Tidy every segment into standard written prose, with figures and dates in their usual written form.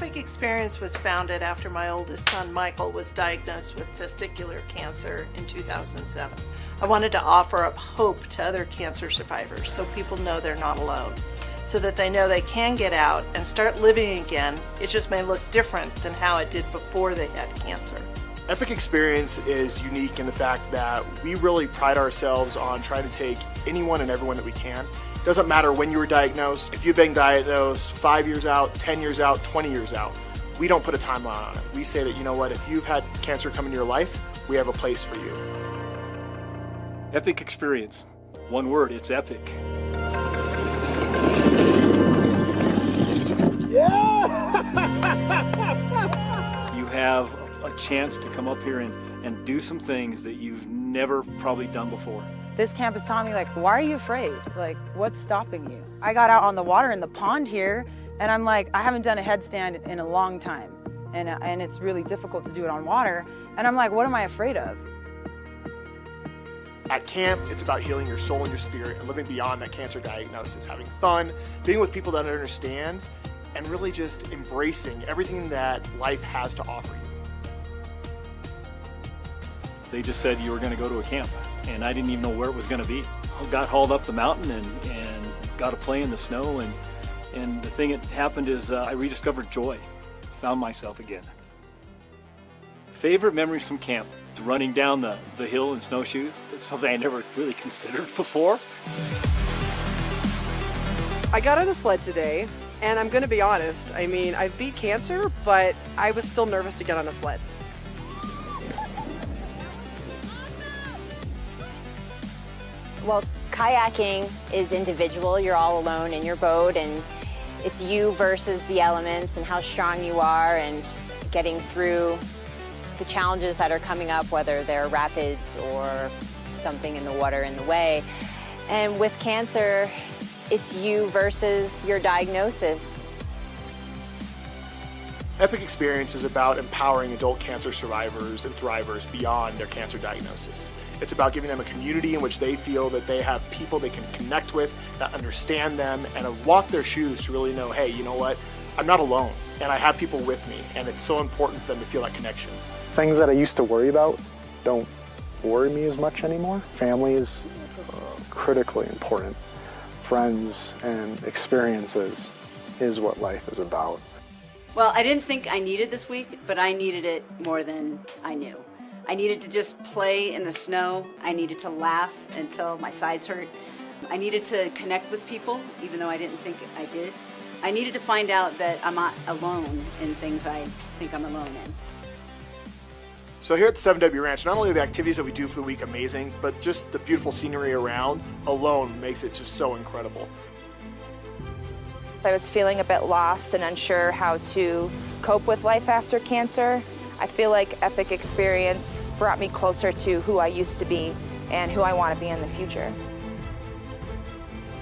Epic Experience was founded after my oldest son, Michael, was diagnosed with testicular cancer in 2007. I wanted to offer up hope to other cancer survivors so people know they're not alone, so that they know they can get out and start living again. It just may look different than how it did before they had cancer. Epic Experience is unique in the fact that we really pride ourselves on trying to take anyone and everyone that we can. It doesn't matter when you were diagnosed. If you've been diagnosed 5 years out, 10 years out, 20 years out, we don't put a timeline on it. We say that, you know what, if you've had cancer come into your life, we have a place for you. Epic Experience. One word, it's epic. Yeah! You have a chance to come up here and do some things that you've never probably done before. This camp has taught me, like, why are you afraid? Like, what's stopping you? I got out on the water in the pond here, and I'm like, I haven't done a headstand in a long time, and it's really difficult to do it on water, and I'm like, what am I afraid of? At camp, it's about healing your soul and your spirit and living beyond that cancer diagnosis, having fun, being with people that understand, and really just embracing everything that life has to offer you. They just said you were going to go to a camp, and I didn't even know where it was going to be. I got hauled up the mountain and got to play in the snow, and the thing that happened is I rediscovered joy, found myself again. Favorite memories from camp? Running down the hill in snowshoes. It's something I never really considered before. I got on a sled today, and I'm going to be honest, I mean, I've beat cancer, but I was still nervous to get on a sled. Well, kayaking is individual. You're all alone in your boat, and it's you versus the elements and how strong you are and getting through the challenges that are coming up, whether they're rapids or something in the water in the way. And with cancer, it's you versus your diagnosis. Epic Experience is about empowering adult cancer survivors and thrivers beyond their cancer diagnosis. It's about giving them a community in which they feel that they have people they can connect with, that understand them, and walk their shoes to really know, hey, you know what, I'm not alone, and I have people with me, and it's so important for them to feel that connection. Things that I used to worry about don't worry me as much anymore. Family is critically important. Friends and experiences is what life is about. Well, I didn't think I needed this week, but I needed it more than I knew. I needed to just play in the snow. I needed to laugh until my sides hurt. I needed to connect with people, even though I didn't think I did. I needed to find out that I'm not alone in things I think I'm alone in. So here at the 7W Ranch, not only are the activities that we do for the week amazing, but just the beautiful scenery around alone makes it just so incredible. I was feeling a bit lost and unsure how to cope with life after cancer. I feel like Epic Experience brought me closer to who I used to be and who I want to be in the future.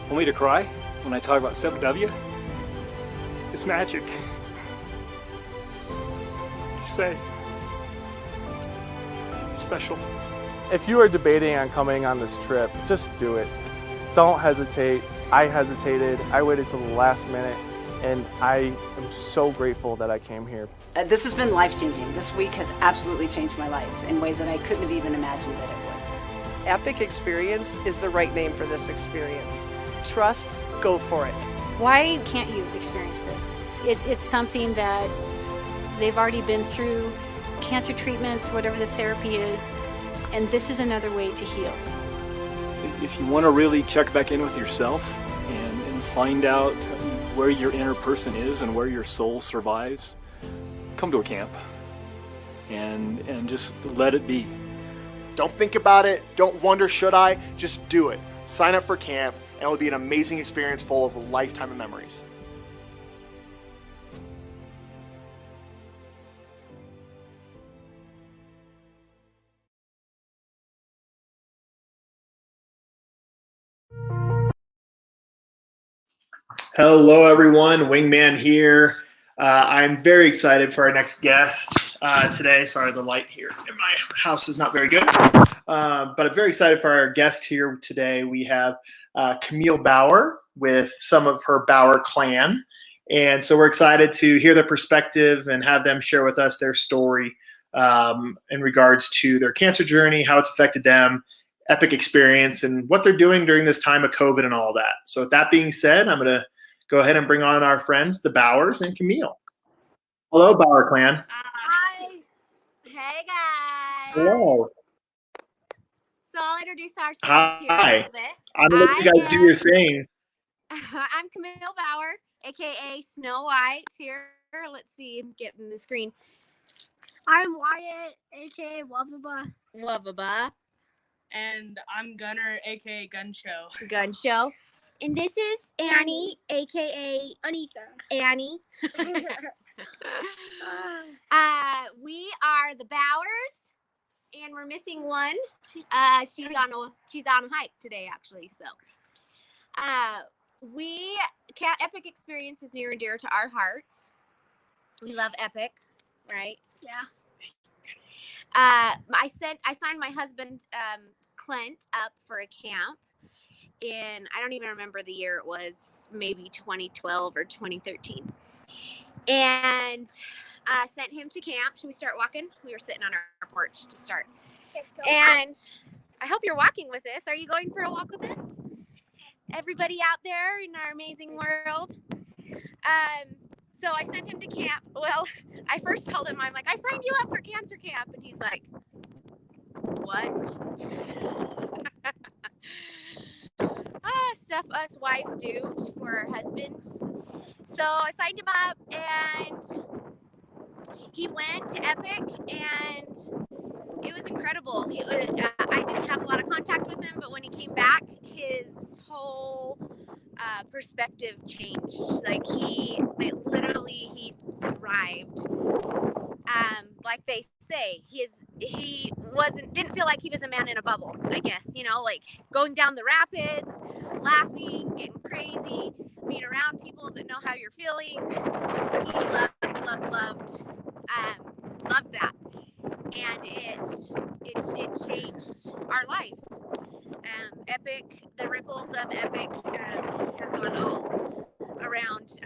Want me to cry when I talk about 7W? It's magic. You say. It's special. If you are debating on coming on this trip, just do it. Don't hesitate. I hesitated. I waited till the last minute, and I am so grateful that I came here. This has been life-changing. This week has absolutely changed my life in ways that I couldn't have even imagined that it would. Epic Experience is the right name for this experience. Trust, go for it. Why can't you experience this? It's something that they've already been through, cancer treatments, whatever the therapy is, and this is another way to heal. If you want to really check back in with yourself and find out where your inner person is and where your soul survives, come to a camp and just let it be. Don't think about it. Don't wonder, should I? Just do it. Sign up for camp, and it will be an amazing experience full of a lifetime of memories. Hello, everyone. Wingman here. I'm very excited for our next guest today. Sorry, the light here in my house is not very good. But I'm very excited for our guest here today. We have Kamille Bauer with some of her Bauer clan. And so we're excited to hear their perspective and have them share with us their story in regards to their cancer journey, how it's affected them, Epic experience, and what they're doing during this time of COVID and all that. So with that being said, I'm going to go ahead and bring on our friends, the Bauers and Kamille. Hello, Bauer clan. Hi. Hey, guys. Hello. So I'll introduce ourselves here a Hi. little bit. I'm going to let you guys do your thing. I'm Kamille Bauer, a.k.a. Snow White here. Let's see, I'm getting the screen. I'm Wyatt, aka Wubba. Wubba. And I'm Gunner, aka Gun Show. Gun Show. And this is Annie, aka Anika. Annie. We are the Bowers, and we're missing one. She's on a hike today, actually. So, Epic experience is near and dear to our hearts. We love Epic, right? Yeah. I signed my husband Clint up for a camp in, I don't even remember the year it was, maybe 2012 or 2013, and sent him to camp. Should we start walking? We were sitting on our porch to start. And I hope you're walking with us. Are you going for a walk with us? Everybody out there in our amazing world. So I sent him to camp. Well, I first told him, I'm like, I signed you up for cancer camp. And he's like, what? Stuff us wives do for our husbands. So I signed him up, and he went to Epic, and it was incredible. I didn't have a lot of contact with him, but when he came back, his whole perspective changed. Like he thrived. Like they say, he didn't feel like he was a man in a bubble, I guess, like going down the rapids, laughing, getting crazy, being around people that know how you're feeling. He loved that. And it changed our lives. Epic, the ripples of Epic has gone all around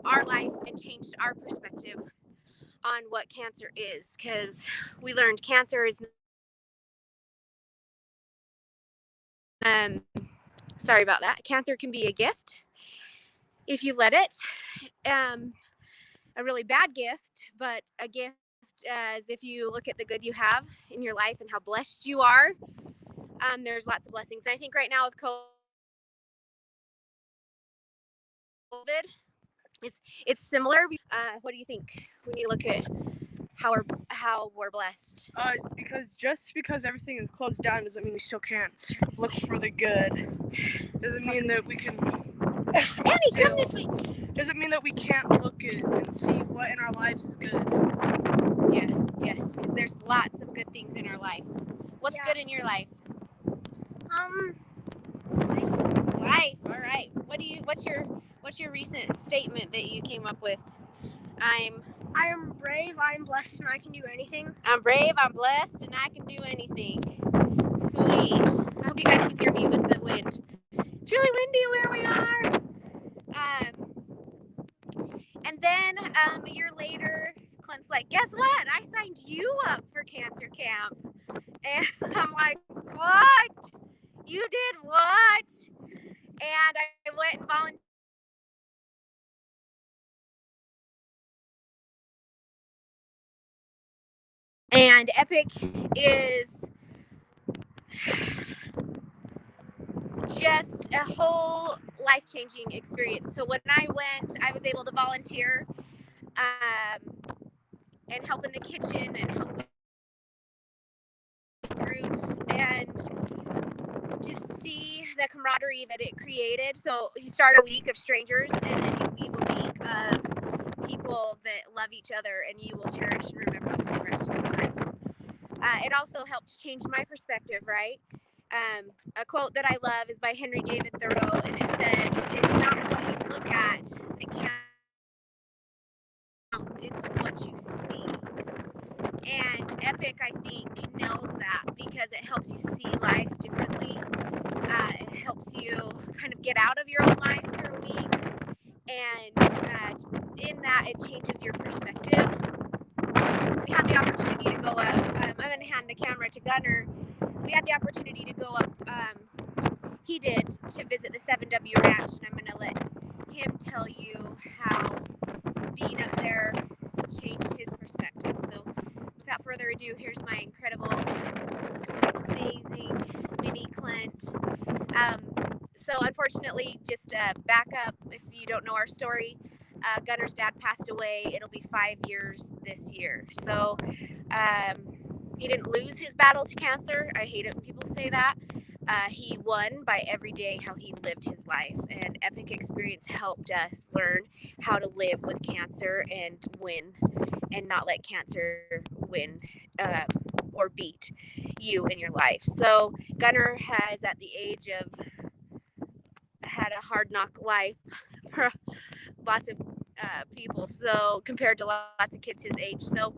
our life and changed our perspective on what cancer is, because we learned cancer is sorry about that. Cancer can be a gift if you let it. A really bad gift, but a gift as if you look at the good you have in your life and how blessed you are. There's lots of blessings. I think right now with COVID, it's similar. What do you think when you look at how we're blessed? Because just because everything is closed down doesn't mean we still can't look for the good. Doesn't mean that we can. Annie, come this way. Doesn't mean that we can't look at and see what in our lives is good. Yeah, yes, because there's lots of good things in our life. What's good in your life? Life. All right. What's your recent statement that you came up with? I am brave, I am blessed, and I can do anything. I'm brave, I'm blessed, and I can do anything. Sweet. I hope you guys can hear me with the wind. It's really windy where we are. And then a year later, Clint's like, guess what? I signed you up for cancer camp. And I'm like, what? You did what? And I went and volunteered. And Epic is just a whole life-changing experience. So when I went, I was able to volunteer and help in the kitchen and help groups, and to see the camaraderie that it created. So you start a week of strangers, and then you leave a week of people that love each other, and you will cherish and remember for the rest of your life. It also helped change my perspective, right? A quote that I love is by Henry David Thoreau, and it says, it's not what you look at that counts, it's what you see. And Epic, I think, nails that, because it helps you see life differently. It helps you kind of get out of your own life for a week and him tell you how being up there changed his perspective. So without further ado, here's my incredible, amazing mini Clint. So unfortunately, just back up, if you don't know our story, Gunner's dad passed away. It'll be 5 years this year. So he didn't lose his battle to cancer. I hate it when people say that. He won by every day how he lived his life, and Epic Experience helped us learn how to live with cancer and win, and not let cancer win or beat you in your life. So Gunner has, at the age of, had a hard knock life for lots of people, so compared to lots of kids his age. So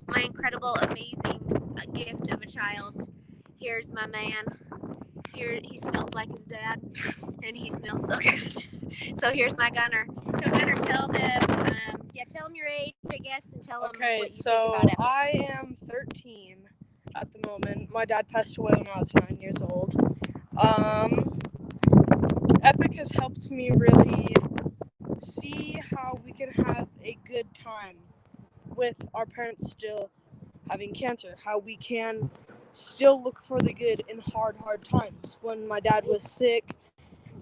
my incredible, amazing gift of a child. Here's my man. Here, he smells like his dad, and he smells so good. So here's my Gunner. So Gunner, tell them, tell them your age, I guess, and tell them Okay, what you so think about Epic. I am 13 at the moment. My dad passed away when I was 9 years old. Epic has helped me really see how we can have a good time with our parents still having cancer, how we can still look for the good in hard times. When my dad was sick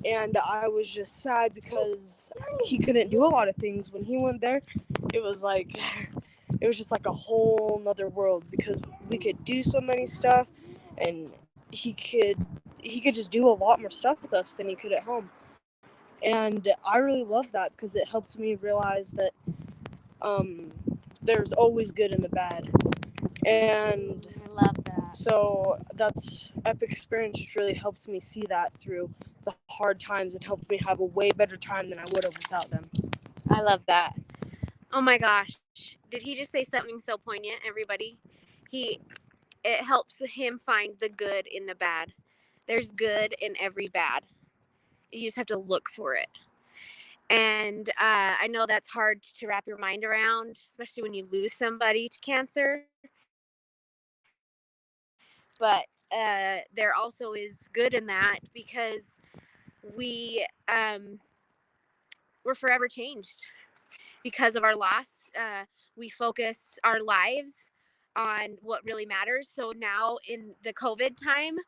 and I was just sad because he couldn't do a lot of things, when he went there, it was just like a whole nother world, because we could do so many stuff, and he could just do a lot more stuff with us than he could at home. And I really love that, because it helped me realize that there's always good in the bad. And I love that. So that's Epic Experience just really helped me see that through the hard times, and helped me have a way better time than I would have without them. I love that. Oh my gosh. Did he just say something so poignant, everybody? It helps him find the good in the bad. There's good in every bad. You just have to look for it. And I know that's hard to wrap your mind around, especially when you lose somebody to cancer. But there also is good in that, because we're forever changed because of our loss. We focus our lives on what really matters. So now in the COVID time,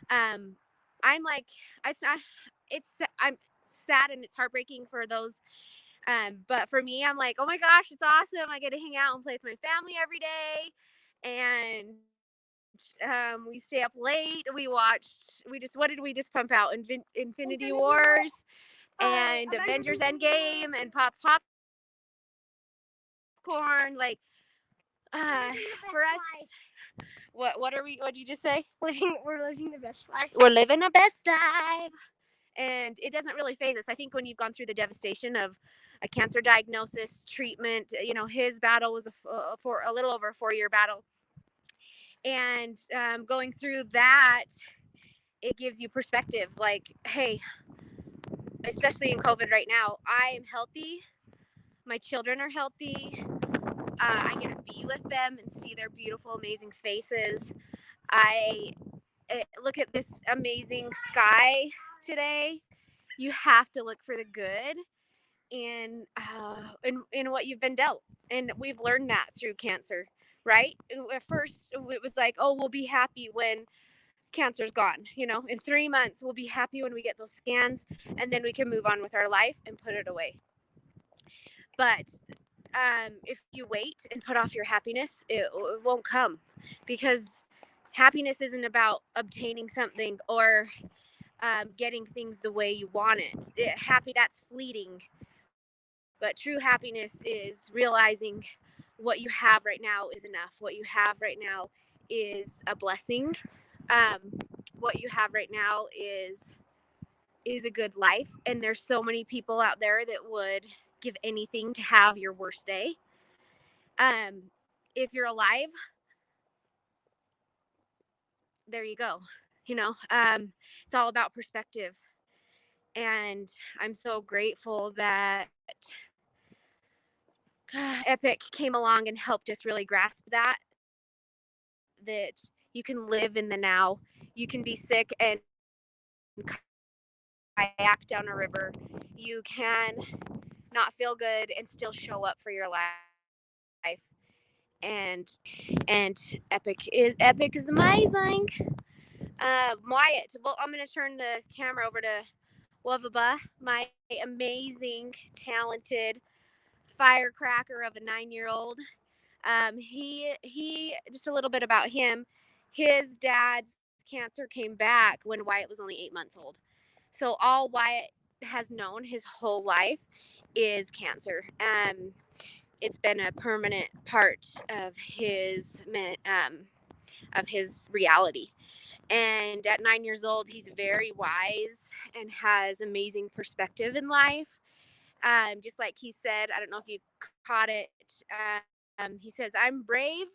I'm like, I'm sad and it's heartbreaking for those. But for me, I'm like, oh my gosh, it's awesome. I get to hang out and play with my family every day. And we stay up late. What did we just pump out? Infinity Wars and Avengers Endgame and popcorn. Like, for us, what'd you just say? We're living the best life. We're living the best life. And it doesn't really phase us. I think when you've gone through the devastation of a cancer diagnosis, treatment, his battle was for a little over a 4-year battle. And going through that, it gives you perspective. Like, hey, especially in COVID right now, I am healthy. My children are healthy. I get to be with them and see their beautiful, amazing faces. I look at this amazing sky today. You have to look for the good in what you've been dealt, and we've learned that through cancer. Right? At first, it was like, oh, we'll be happy when cancer's gone. In 3 months, we'll be happy when we get those scans, and then we can move on with our life and put it away. But if you wait and put off your happiness, it won't come, because happiness isn't about obtaining something or getting things the way you want it. That's fleeting. But true happiness is realizing what you have right now is enough. What you have right now is a blessing. What you have right now is a good life. And there's so many people out there that would give anything to have your worst day. If you're alive, there you go. It's all about perspective. And I'm so grateful that Epic came along and helped us really grasp that you can live in the now. You can be sick and kayak down a river. You can not feel good and still show up for your life. And Epic is amazing. Wyatt, well, I'm gonna turn the camera over to Wavaba, my amazing, talented firecracker of a 9-year-old. He just a little bit about him. His dad's cancer came back when Wyatt was only 8 months old. So all Wyatt has known his whole life is cancer. It's been a permanent part of his reality. And at 9 years old, he's very wise and has amazing perspective in life. Just like he said, I don't know if you caught it. He says, "I'm brave."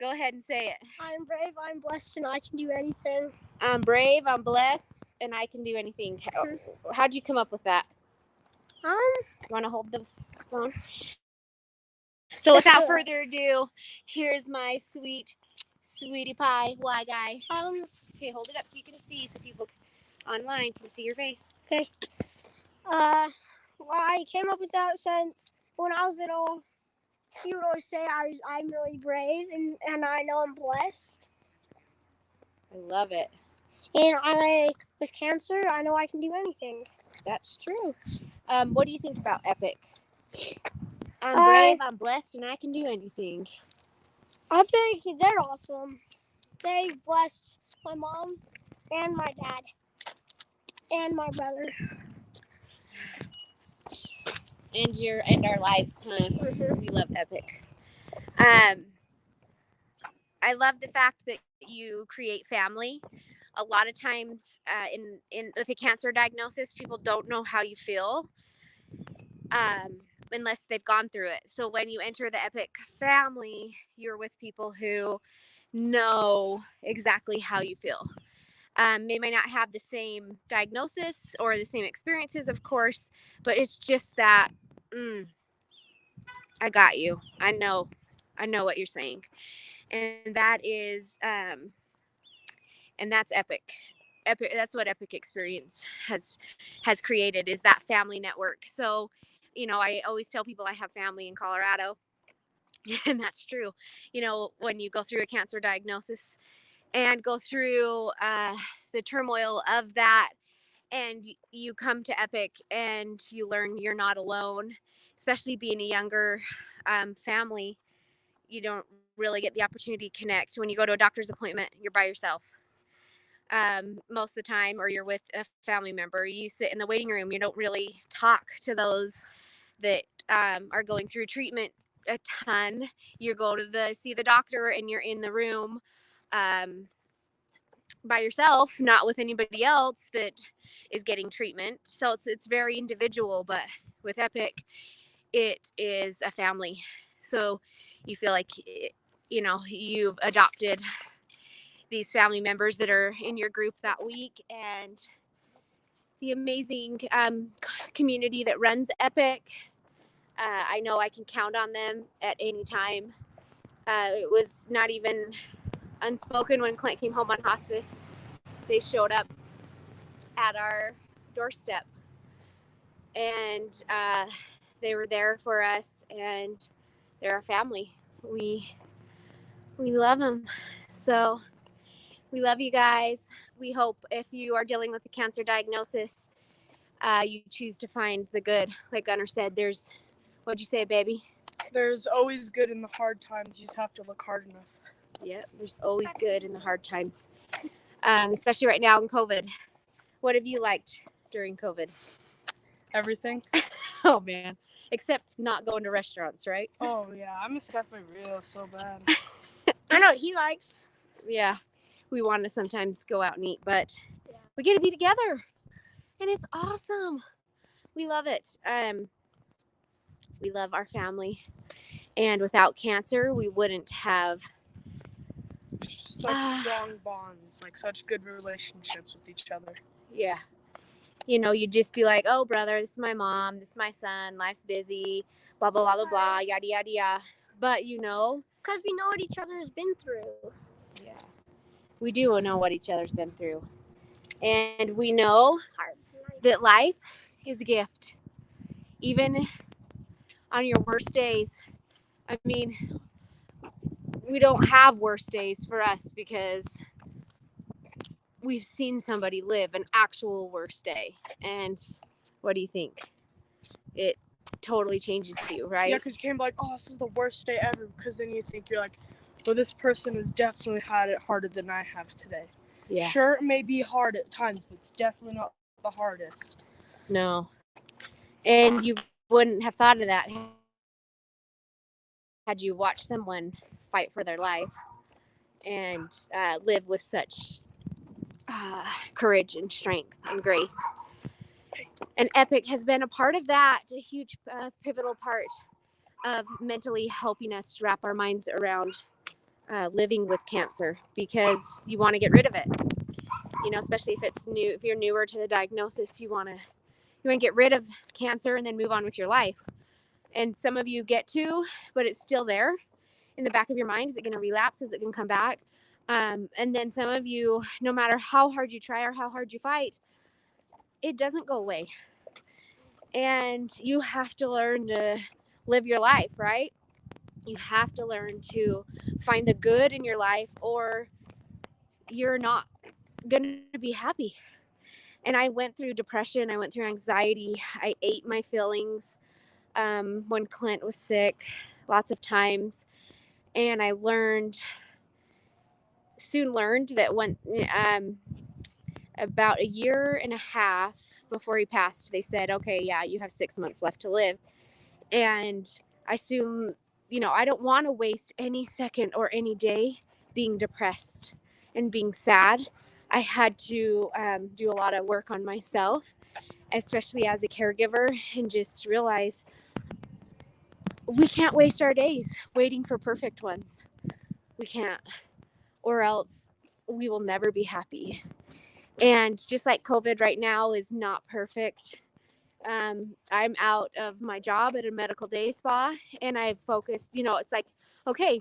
Go ahead and say it. I'm brave, I'm blessed, and I can do anything. I'm brave, I'm blessed, and I can do anything. How'd you come up with that? You want to hold the phone? So without further ado, here's my sweetie pie guy. Okay, hold it up so you can see, so people online can see your face. Okay. Well, I came up with that since when I was little. He would always say I'm really brave, and I know I'm blessed. I love it. And with cancer, I know I can do anything. That's true. What do you think about Epic? I'm brave, I'm blessed, and I can do anything. Epic, they're awesome. They blessed my mom and my dad and my brother. And our lives, huh? Mm-hmm. We love Epic. I love the fact that you create family. A lot of times, with a cancer diagnosis, people don't know how you feel, unless they've gone through it. So when you enter the Epic family, you're with people who know exactly how you feel. They might not have the same diagnosis or the same experiences, of course, but it's just that, I got you. I know what you're saying. And that is, and that's Epic. That's what Epic Experience has created, is that family network. So, I always tell people I have family in Colorado, and that's true. When you go through a cancer diagnosis and go through the turmoil of that, and you come to Epic and you learn you're not alone, especially being a younger family. You don't really get the opportunity to connect. When you go to a doctor's appointment, you're by yourself most of the time, or you're with a family member. You sit in the waiting room. You don't really talk to those that are going through treatment a ton. You go to see the doctor, and you're in the room by yourself, not with anybody else that is getting treatment. So it's very individual. But with Epic, it is a family. So you feel like, you've adopted these family members that are in your group that week, and the amazing community that runs Epic. I know I can count on them at any time. It was not even unspoken when Clint came home on hospice. They showed up at our doorstep, and they were there for us, and they're our family. We love them. So we love you guys. We hope if you are dealing with a cancer diagnosis, you choose to find the good. Like Gunnar said, what'd you say, baby? There's always good in the hard times. You just have to look hard enough. Yep, there's always good in the hard times, especially right now in COVID. What have you liked during COVID? Everything. Oh, man. Except not going to restaurants, right? Oh, yeah. I miss Cafe Rio so bad. I know what he likes. Yeah. We want to sometimes go out and eat, but we get to be together. And it's awesome. We love it. We love our family. And without cancer, we wouldn't have Such strong bonds, like such good relationships with each other. Yeah. You'd just be like, oh, brother, this is my mom, this is my son, life's busy, blah, blah, blah, blah, blah, yada, yada, yada. But, because we know what each other has been through. Yeah. We do know what each other's been through. And we know that life is a gift, even on your worst days. I mean, we don't have worst days for us because we've seen somebody live an actual worst day. And what do you think? It totally changes you, right? Yeah, because you can't be like, oh, this is the worst day ever, because then you think you're like, well, this person has definitely had it harder than I have today. Yeah. Sure, it may be hard at times, but it's definitely not the hardest. No. And you wouldn't have thought of that had you watched someone fight for their life and live with such courage and strength and grace. And Epic has been a part of that, a huge pivotal part of mentally helping us wrap our minds around living with cancer, because you want to get rid of it. You know, especially if it's new, if you're newer to the diagnosis, you want to get rid of cancer and then move on with your life. And some of you get to, but it's still there in the back of your mind. Is it going to relapse? Is it going to come back? And then some of you, no matter how hard you try or how hard you fight, it doesn't go away. And you have to learn to live your life, right? You have to learn to find the good in your life, or you're not going to be happy. And I went through depression. I went through anxiety. I ate my feelings when Clint was sick lots of times. And I soon learned that when about a year and a half before he passed, they said, okay, yeah, you have 6 months left to live. And I soon, I don't want to waste any second or any day being depressed and being sad. I had to do a lot of work on myself, especially as a caregiver, and just realize we can't waste our days waiting for perfect ones. We can't, or else we will never be happy. And just like COVID right now is not perfect, I'm out of my job at a medical day spa, and I've focused, it's like, okay,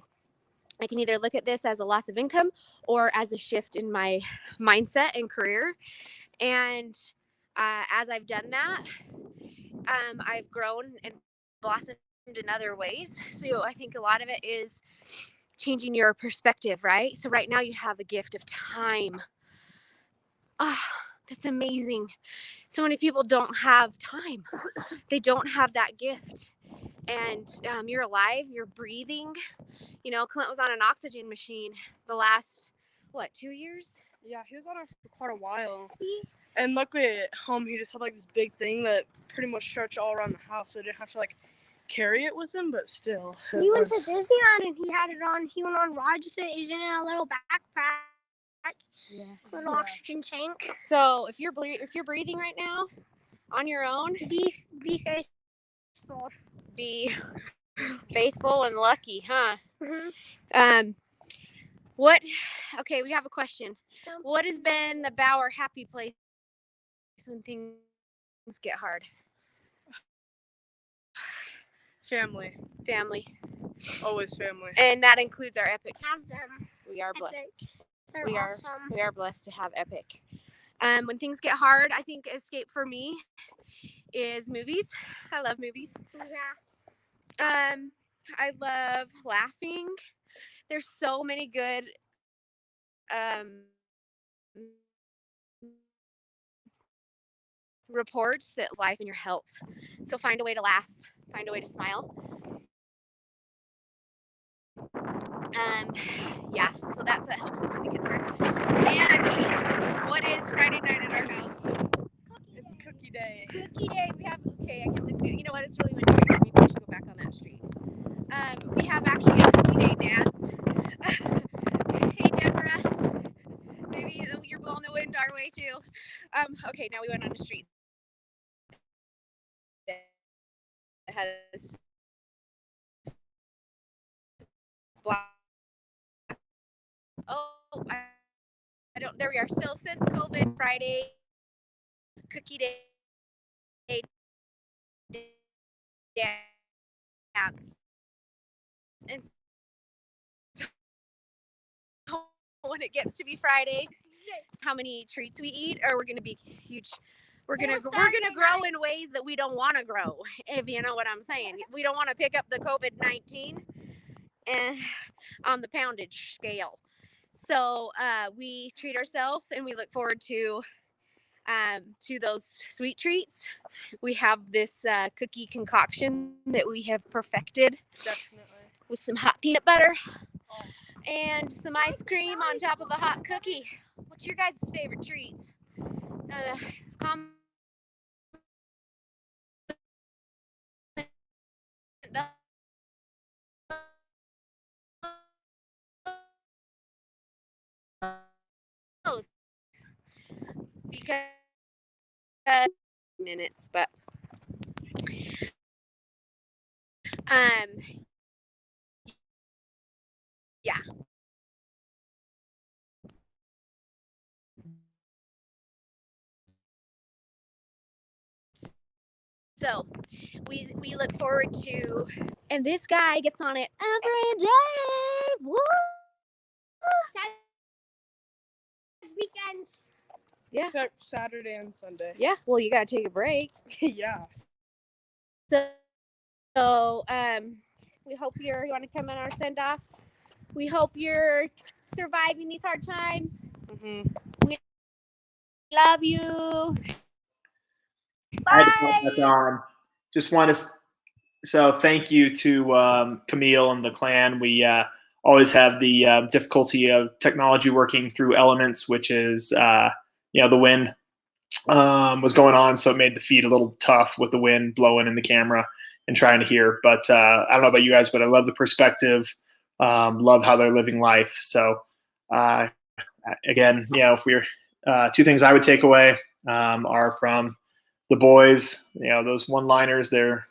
I can either look at this as a loss of income or as a shift in my mindset and career. And as I've done that, I've grown and blossomed in other ways. So I think a lot of it is changing your perspective, right? So right now you have a gift of time. That's amazing. So many people don't have time. They don't have that gift. And you're alive, you're breathing. Clint was on an oxygen machine the last, 2 years? Yeah, he was on it for quite a while. And luckily at home, he just had like this big thing that pretty much stretched all around the house, so he didn't have to like carry it with him, but still. We went to Disneyland and he had it on. He went on rides with it. He's in a little backpack. Yeah. Little oxygen tank. So if you're breathing right now on your own, be faithful. Be faithful and lucky, huh? Mm-hmm. Okay, we have a question. What has been the Bauer happy place when things get hard? Family. Always family. And that includes our Epic. Have them. We are blessed. They're awesome. We are blessed to have Epic. When things get hard, I think escape for me is movies. I love movies. Yeah. I love laughing. There's so many good reports that life and your health. So find a way to laugh, find a way to smile. Yeah, so that's what helps us when it gets hard. And what is Friday night at our house? It's cookie day. Cookie day. We have, I can't believe, you know what, it's really windy. Maybe we should go back on that street. We have actually a cookie day dance. Hey, Deborah. Maybe you're blowing the wind our way too. Okay, now we went on the street that has black. Oh, I don't. There we are. Still since COVID, Friday, cookie day dance, and so when it gets to be Friday, how many treats we eat, or we're gonna be huge. we're gonna grow in ways that we don't want to grow, if you know what I'm saying. We don't want to pick up the COVID-19 on the poundage scale. So we treat ourselves, and we look forward to those sweet treats. We have this cookie concoction that we have perfected. Definitely. With some hot peanut butter and some ice cream on top of a hot cookie. What's your guys' favorite treats? Comment those, because minutes, but yeah. So we look forward to, and this guy gets on it every day. Woo! Weekends. Yeah. Saturday and Sunday. Yeah. Well, you gotta take a break. Yeah. So we hope you want to come on our send off. We hope you're surviving these hard times. Mm-hmm. We love you. Bye. Just want to. So thank you to Kamille and the clan. We always have the difficulty of technology working through elements, which is the wind was going on, so it made the feed a little tough with the wind blowing in the camera and trying to hear. But I don't know about you guys, but I love the perspective. Love how they're living life. So again, if we're two things I would take away are from the boys. Those one-liners. Their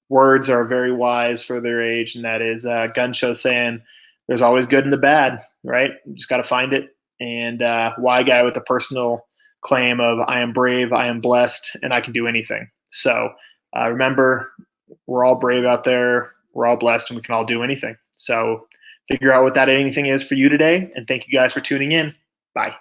words are very wise for their age, and that is Guncho saying, "There's always good in the bad, right? You just got to find it." And Y guy with the personal claim of "I am brave, I am blessed, and I can do anything." So remember, we're all brave out there. We're all blessed, and we can all do anything. So figure out what that anything is for you today. And thank you guys for tuning in. Bye.